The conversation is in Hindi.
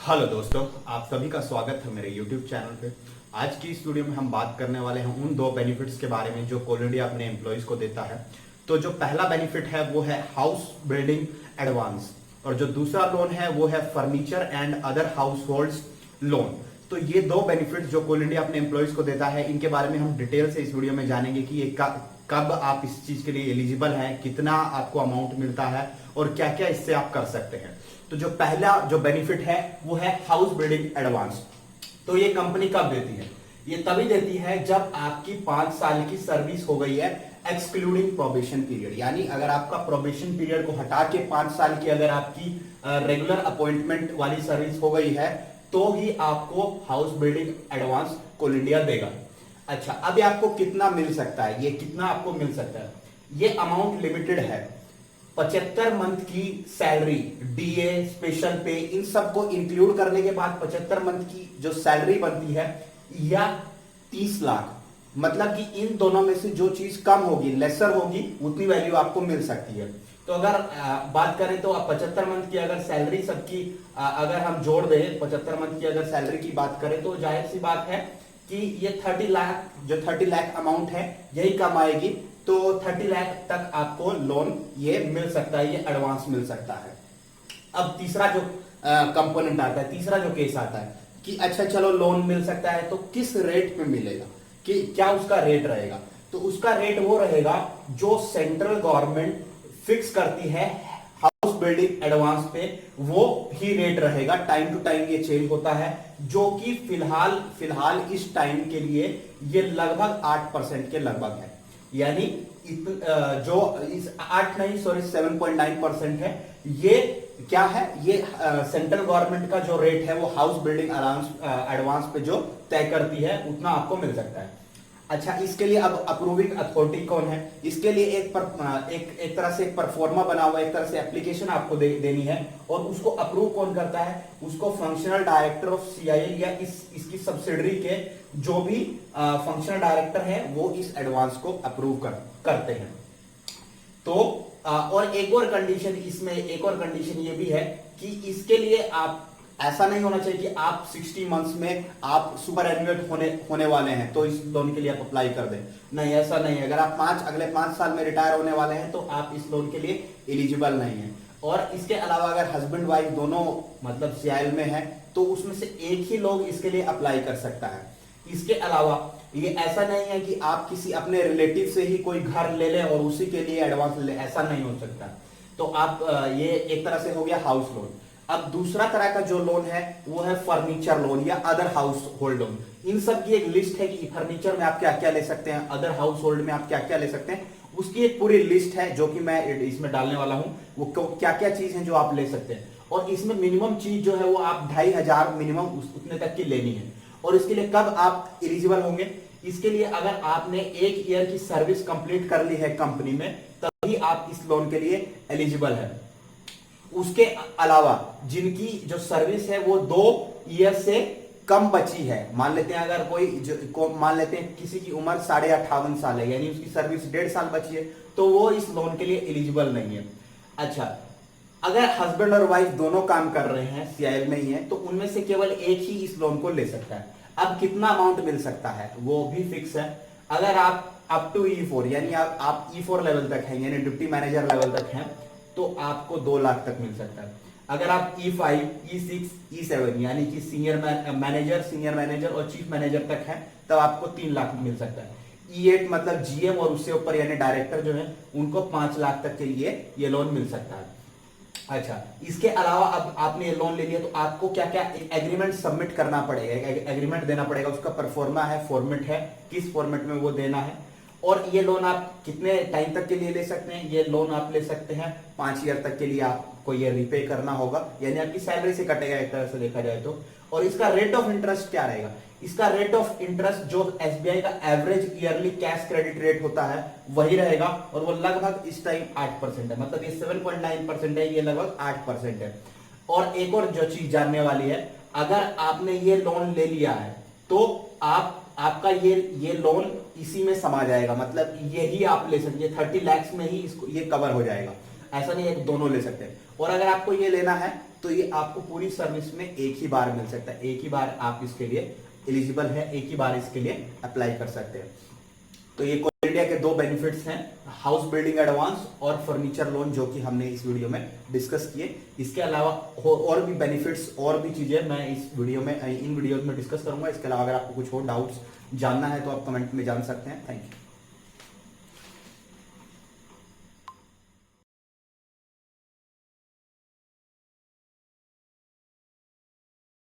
हेलो दोस्तों, आप सभी का स्वागत है मेरे YouTube चैनल पे। आज की इस वीडियो में हम बात करने वाले हैं उन दो बेनिफिट्स के बारे में जो कोल इंडिया अपने एम्प्लॉयज को देता है। तो जो पहला बेनिफिट है वो है हाउस बिल्डिंग एडवांस, और जो दूसरा लोन है वो है furniture and other house holds loan. तो ये दो बेनिफिट्स जो कोल इंडिया अपने एम्प्लॉयज को देता है, इनके बारे में हम डिटेल से इस वीडियो में जानेंगे कि ये कब आप इस चीज के लिए एलिजिबल हैं, कितना आपको अमाउंट मिलता है और क्या क्या इससे आप कर सकते हैं। तो जो पहला जो बेनिफिट है वो है हाउस बिल्डिंग एडवांस। तो ये कंपनी कब देती है? ये तभी देती है जब आपकी 5 साल की सर्विस हो गई है, एक्सक्लूडिंग प्रोबेशन पीरियड। यानी अगर आपका प्रोबेशन पीरियड को हटा के 5 साल की अगर आपकी रेगुलर अपॉइंटमेंट वाली सर्विस हो गई है तो ही आपको हाउस बिल्डिंग एडवांस कोल इंडिया देगा। अच्छा, अब आपको कितना मिल सकता है? ये कितना आपको मिल सकता है? ये अमाउंट लिमिटेड है। 75 मंथ की सैलरी, डीए, स्पेशल पे, इन सबको इंक्लूड करने के बाद 75 मंथ की जो सैलरी बनती है या 30 लाख, मतलब कि इन दोनों में से जो चीज कम होगी, लेसर होगी, उतनी वैल्यू आपको मिल सकती है। तो अगर बात करें तो 75 मंथ की अगर सैलरी सबकी अगर हम जोड़ दें, 75 मंथ की अगर सैलरी की बात करें तो जाहिर सी बात है कि ये 30 लाख, जो 30 लाख अमाउंट है यही कम आएगी। तो 30 लाख तक आपको लोन ये मिल सकता है, ये एडवांस मिल सकता है। अब तीसरा जो कंपोनेंट आता है, तीसरा जो केस आता है कि अच्छा चलो लोन मिल सकता है तो किस रेट पे मिलेगा, कि क्या उसका रेट रहेगा? तो उसका रेट वो रहेगा जो सेंट्रल गवर्नमेंट फिक्स करती है हाउस बिल्डिंग एडवांस पे, वो ही रेट रहेगा। टाइम टू टाइम ये चेंज होता है, जो कि फिलहाल इस टाइम के लिए ये लगभग 8% के लगभग है। यानी जो इस 8 नहीं, सॉरी 7.9% है। ये क्या है? ये सेंट्रल गवर्नमेंट का जो रेट है वो हाउस बिल्डिंग एडवांस पे जो तय करती है उतना आपको मिल सकता है। अच्छा, इसके लिए अब अप्रूविंग अथॉरिटी कौन है? इसके लिए एक तरह से एक परफॉर्मा बना हुआ है, एक तरह से एप्लीकेशन आपको देनी है, और उसको अप्रूव कौन करता है? उसको फंक्शनल डायरेक्टर ऑफ सीआईएल या इसकी सब्सिडरी के जो भी फंक्शनल डायरेक्टर है वो इस एडवांस को अप्रूव करते हैं। तो और एक और कंडीशन इसमें, एक और कंडीशन ये भी है कि इसके लिए आप, ऐसा नहीं होना चाहिए कि आप 60 मंथ्स में आप सुपर एन्युएट होने वाले हैं तो इस लोन के लिए आप अप्लाई कर दें। नहीं, ऐसा नहीं है। अगर आप अगले 5 साल में रिटायर होने वाले हैं तो आप इस लोन के लिए एलिजिबल नहीं है। और इसके अलावा अगर हस्बैंड वाइफ दोनों मतलब सीआईएल में है तो उसमें से एक ही लोग इसके लिए अप्लाई कर सकता है। इसके अलावा ये ऐसा नहीं है कि आप किसी अपने रिलेटिव से ही कोई घर ले लें और उसी के लिए एडवांस ले, ऐसा नहीं हो सकता। तो आप ये एक तरह से हो गया हाउस लोन। अब दूसरा तरह का जो लोन है वो है फर्नीचर लोन या अदर हाउस होल्ड लोन। इन सब की एक लिस्ट है कि फर्नीचर में आप क्या क्या ले सकते हैं, अदर हाउस होल्ड में आप क्या क्या ले सकते हैं, उसकी एक पूरी लिस्ट है जो कि मैं इसमें डालने वाला हूं। वो क्या क्या चीज है जो आप ले सकते हैं, और इसमें मिनिमम चीज जो है वो आप 2500 मिनिमम उतने तक की लेनी है। और इसके लिए कब आप एलिजिबल होंगे? इसके लिए अगर आपने 1 ईयर की सर्विस कंप्लीट कर ली है कंपनी में, तभी आप इस लोन के लिए एलिजिबल है। उसके अलावा जिनकी जो सर्विस है वो 2 ईयर से कम बची है, मान लेते हैं अगर मान लेते हैं किसी की उम्र 58.5 साल है, यानी उसकी सर्विस 1.5 साल बची है, तो वो इस लोन के लिए एलिजिबल नहीं है। अच्छा, अगर हस्बैंड और वाइफ दोनों काम कर रहे हैं, सीआईएल में ही है, तो उनमें से केवल एक ही इस लोन को ले सकता है। अब कितना अमाउंट मिल सकता है वो भी फिक्स है। अगर आप अप टू E4 यानी आप E4 लेवल तक हैं, यानी डिप्टी मैनेजर लेवल तक हैं, तो आपको 2 लाख तक मिल सकता है। अगर आप E5, E6, E7 यानी कि सीनियर मैनेजर और चीफ मैनेजर तक हैं, तब आपको 3 लाख मिल सकता है। E8 मतलब जीएम और उससे ऊपर यानी डायरेक्टर जो है उनको 5 लाख तक के लिए ये लोन मिल सकता है। अच्छा, इसके अलावा अब आपने ये लोन ले लिया तो आपको क्या क्या एग्रीमेंट सबमिट करना पड़ेगा, एग्रीमेंट देना पड़ेगा। उसका परफॉर्मा है, फॉर्मेट है, किस फॉर्मेट में वो देना है। और ये लोन आप कितने टाइम तक के लिए ले सकते हैं? ये लोन आप ले सकते हैं 5 ईयर तक के लिए, आपको ये रिपे करना होगा, यानी आपकी सैलरी से कटेगा एक तरह से देखा जाए तो। और इसका रेट ऑफ इंटरेस्ट क्या रहेगा? इसका रेट ऑफ इंटरेस्ट जो एसबीआई का average yearly cash credit rate होता है वही रहेगा, और वो लगभग इस टाइम 8% है। मतलब ये 7.9% है, ये लगभग 8% है। और एक और जो चीज जानने वाली है, अगर आपने ये लोन ले लिया है तो आपका ये लोन इसी में समा जाएगा, मतलब यही आप ले सकते हैं, 30 लाख में ही इसको ये कवर हो जाएगा। ऐसा नहीं है दोनों ले सकते हैं। और अगर आपको ये लेना है तो ये आपको पूरी सर्विस में एक ही बार मिल सकता है, एक ही बार आप इसके लिए एलिजिबल है, एक ही बार इसके लिए अप्लाई कर सकते हैं। तो ये कोल इंडिया के दो बेनिफिट्स हैं, हाउस बिल्डिंग एडवांस और फर्नीचर लोन, जो कि हमने इस वीडियो में डिस्कस किए। इसके अलावा और भी बेनिफिट्स और भी चीजें मैं इस वीडियो में इन वीडियोस में डिस्कस करूंगा। इसके अलावा अगर आपको कुछ और डाउट्स जानना है तो आप कमेंट में जान सकते हैं। Thank you.